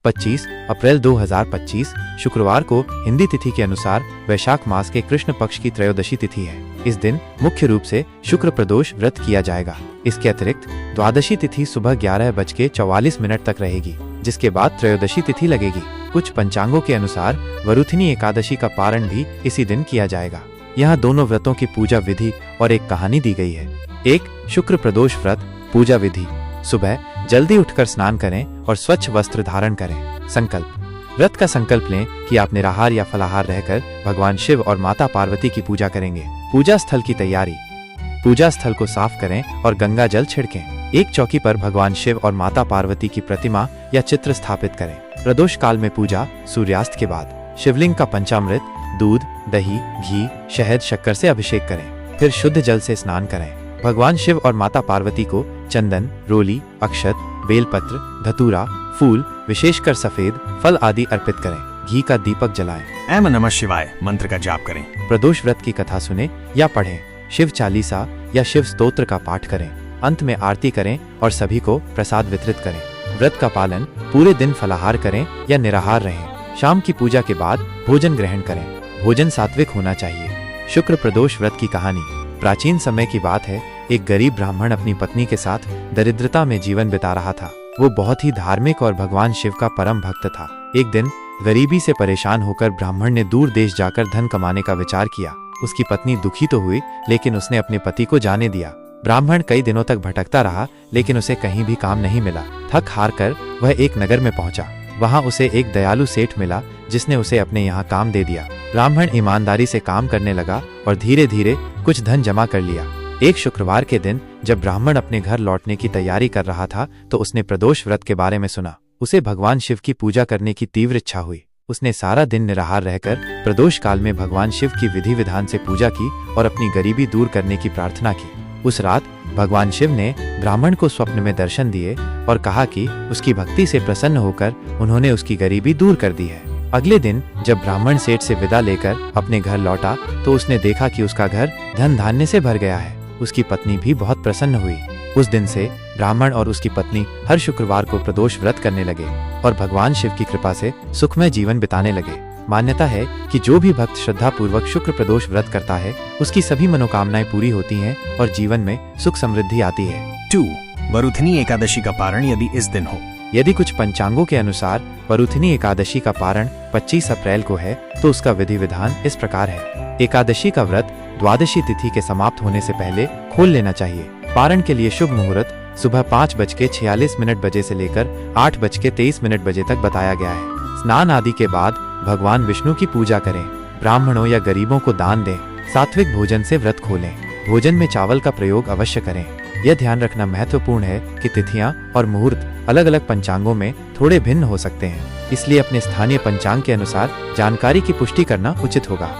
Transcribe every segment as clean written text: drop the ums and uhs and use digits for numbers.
25 अप्रैल 2025 शुक्रवार को हिंदी तिथि के अनुसार वैशाख मास के कृष्ण पक्ष की त्रयोदशी तिथि है। इस दिन मुख्य रूप से शुक्र प्रदोष व्रत किया जाएगा। इसके अतिरिक्त द्वादशी तिथि सुबह 11:44 तक रहेगी, जिसके बाद त्रयोदशी तिथि लगेगी। कुछ पंचांगों के अनुसार वरुथिनी एकादशी का पारण भी इसी दिन किया जाएगा। यहाँ दोनों व्रतों की पूजा विधि और एक कहानी दी गई है। 1. शुक्र प्रदोष व्रत पूजा विधि। सुबह जल्दी उठकर स्नान करें और स्वच्छ वस्त्र धारण करें। संकल्प। व्रत का संकल्प लें कि आप निराहार या फलाहार रहकर भगवान शिव और माता पार्वती की पूजा करेंगे। पूजा स्थल की तैयारी। पूजा स्थल को साफ करें और गंगा जल छिड़कें। एक चौकी पर भगवान शिव और माता पार्वती की प्रतिमा या चित्र स्थापित करें। प्रदोष काल में पूजा सूर्यास्त के बाद। शिवलिंग का पंचामृत, दूध, दही, घी, शहद, शक्कर से अभिषेक करें। फिर शुद्ध जल से स्नान करें। भगवान शिव और माता पार्वती को चंदन, रोली, अक्षत, बेलपत्र, धतूरा, फूल, विशेषकर सफेद फल आदि अर्पित करें। घी का दीपक जलाएं। ऐं नमः शिवाय मंत्र का जाप करें। प्रदोष व्रत की कथा सुने या पढ़ें। शिव चालीसा या शिव स्तोत्र का पाठ करें। अंत में आरती करें और सभी को प्रसाद वितरित करें। व्रत का पालन। पूरे दिन फलाहार करें या निराहार रहें। शाम की पूजा के बाद भोजन ग्रहण करें। भोजन सात्विक होना चाहिए। शुक्र प्रदोष व्रत की कहानी। प्राचीन समय की बात है। एक गरीब ब्राह्मण अपनी पत्नी के साथ दरिद्रता में जीवन बिता रहा था। वो बहुत ही धार्मिक और भगवान शिव का परम भक्त था। एक दिन गरीबी से परेशान होकर ब्राह्मण ने दूर देश जाकर धन कमाने का विचार किया। उसकी पत्नी दुखी तो हुई, लेकिन उसने अपने पति को जाने दिया। ब्राह्मण कई दिनों तक भटकता रहा, लेकिन उसे कहीं भी काम नहीं मिला। थक हार कर वह एक नगर में पहुंचा। वहां उसे एक दयालु सेठ मिला, जिसने उसे अपने यहाँ काम दे दिया। ब्राह्मण ईमानदारी से काम करने लगा और धीरे धीरे कुछ धन जमा कर लिया। एक शुक्रवार के दिन जब ब्राह्मण अपने घर लौटने की तैयारी कर रहा था, तो उसने प्रदोष व्रत के बारे में सुना। उसे भगवान शिव की पूजा करने की तीव्र इच्छा हुई। उसने सारा दिन निराहार रहकर प्रदोष काल में भगवान शिव की विधि विधान से पूजा की और अपनी गरीबी दूर करने की प्रार्थना की। उस रात भगवान शिव ने ब्राह्मण को स्वप्न में दर्शन दिए और कहा कि उसकी भक्ति से प्रसन्न होकर उन्होंने उसकी गरीबी दूर कर दी है। अगले दिन जब ब्राह्मण सेठ से विदा लेकर अपने घर लौटा, तो उसने देखा कि उसका घर धन धान्य से भर गया है। उसकी पत्नी भी बहुत प्रसन्न हुई। उस दिन से ब्राह्मण और उसकी पत्नी हर शुक्रवार को प्रदोष व्रत करने लगे और भगवान शिव की कृपा से सुखमय जीवन बिताने लगे। मान्यता है कि जो भी भक्त श्रद्धा पूर्वक शुक्र प्रदोष व्रत करता है, उसकी सभी मनोकामनाएं पूरी होती हैं और जीवन में सुख समृद्धि आती है। 2. वरुथिनी एकादशी का पारण यदि इस दिन हो। यदि कुछ पंचांगों के अनुसार वरुथिनी एकादशी का पारण 25 अप्रैल को है, तो उसका विधि विधान इस प्रकार है। एकादशी का व्रत द्वादशी तिथि के समाप्त होने से पहले खोल लेना चाहिए। पारण के लिए शुभ मुहूर्त सुबह 5:46 बजे से लेकर 8:23 बजे तक बताया गया है। स्नान आदि के बाद भगवान विष्णु की पूजा करें। ब्राह्मणों या गरीबों को दान दें। सात्विक भोजन से व्रत खोलें। भोजन में चावल का प्रयोग अवश्य करें। यह ध्यान रखना महत्वपूर्ण है कि तिथियां और मुहूर्त अलग अलग पंचांगों में थोड़े भिन्न हो सकते हैं, इसलिए अपने स्थानीय पंचांग के अनुसार जानकारी की पुष्टि करना उचित होगा।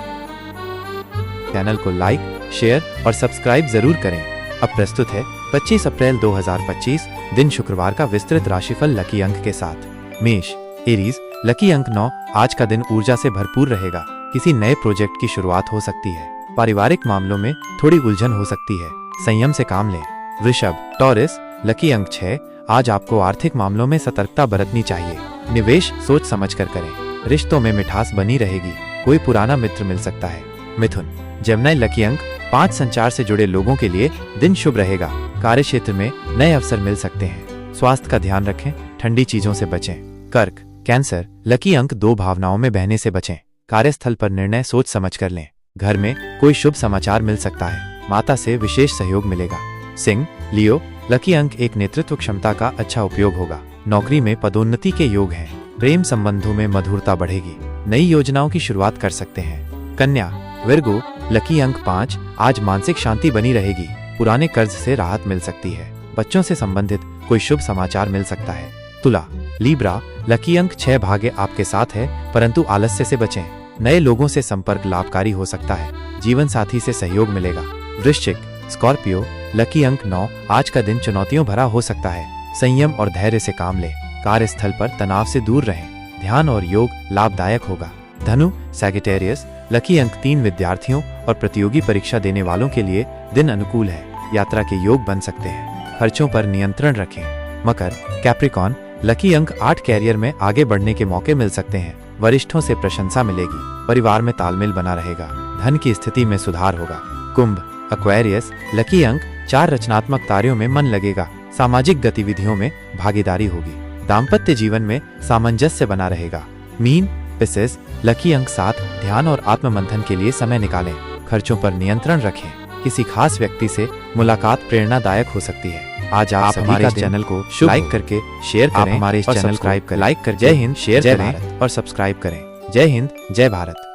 चैनल को लाइक, शेयर और सब्सक्राइब जरूर करें। अब प्रस्तुत है 25 अप्रैल 2025 दिन शुक्रवार का विस्तृत राशिफल लकी अंक के साथ। मेष, एरीज, लकी अंक 9। आज का दिन ऊर्जा से भरपूर रहेगा। किसी नए प्रोजेक्ट की शुरुआत हो सकती है। पारिवारिक मामलों में थोड़ी उलझन हो सकती है। संयम से काम लें। वृषभ, टॉरस, लकी अंक 6। आज आपको आर्थिक मामलों में सतर्कता बरतनी चाहिए। निवेश सोच समझ कर करें। रिश्तों में मिठास बनी रहेगी। कोई पुराना मित्र मिल सकता है। मिथुन, जेमिनी, लकी अंक 5। संचार से जुड़े लोगों के लिए दिन शुभ रहेगा। कार्य क्षेत्र में नए अवसर मिल सकते हैं। स्वास्थ्य का ध्यान रखें। ठंडी चीजों से बचें। कर्क, कैंसर, लकी अंक 2। भावनाओं में बहने से बचें। कार्यस्थल पर निर्णय सोच समझ कर लें। घर में कोई शुभ समाचार मिल सकता है। माता से विशेष सहयोग मिलेगा। सिंह, लियो, लकी अंक 1। नेतृत्व क्षमता का अच्छा उपयोग होगा। नौकरी में पदोन्नति के योग हैं। प्रेम संबंधों में मधुरता बढ़ेगी। नई योजनाओं की शुरुआत कर सकते हैं। कन्या, विर्गो, लकी अंक 5। आज मानसिक शांति बनी रहेगी। पुराने कर्ज से राहत मिल सकती है। बच्चों से संबंधित कोई शुभ समाचार मिल सकता है। तुला, लीब्रा, लकी अंक 6। भाग्य आपके साथ है, परंतु आलस्य से बचें। नए लोगों से संपर्क लाभकारी हो सकता है। जीवन साथी से सहयोग मिलेगा। वृश्चिक, स्कॉर्पियो, लकी अंक 9। आज का दिन चुनौतियों भरा हो सकता है। संयम और धैर्य से काम लें। कार्यस्थल पर तनाव से दूर रहें। ध्यान और योग लाभदायक होगा। धनु, सैगिटेरियस, लकी अंक 3। विद्यार्थियों और प्रतियोगी परीक्षा देने वालों के लिए दिन अनुकूल है। यात्रा के योग बन सकते हैं। खर्चों पर नियंत्रण रखें। मकर, कैप्रिकॉन, लकी अंक 8 कैरियर में आगे बढ़ने के मौके मिल सकते हैं। वरिष्ठों से प्रशंसा मिलेगी। परिवार में तालमेल बना रहेगा। धन की स्थिति में सुधार होगा। कुंभ एक्वेरियस, लकी अंक 4 रचनात्मक कार्यों में मन लगेगा। सामाजिक गतिविधियों में भागीदारी होगी। दाम्पत्य जीवन में सामंजस्य बना रहेगा। मीन पिसेस, लकी अंक 7, ध्यान और आत्म मंथन के लिए समय निकालें। खर्चों पर नियंत्रण रखें। किसी खास व्यक्ति से मुलाकात प्रेरणादायक हो सकती है। आज आप हमारे इस चैनल को लाइक करके शेयर करें। हमारे इस चैनल को लाइक करें। जय हिंद, शेयर करें और सब्सक्राइब करें। जय हिंद, जय भारत।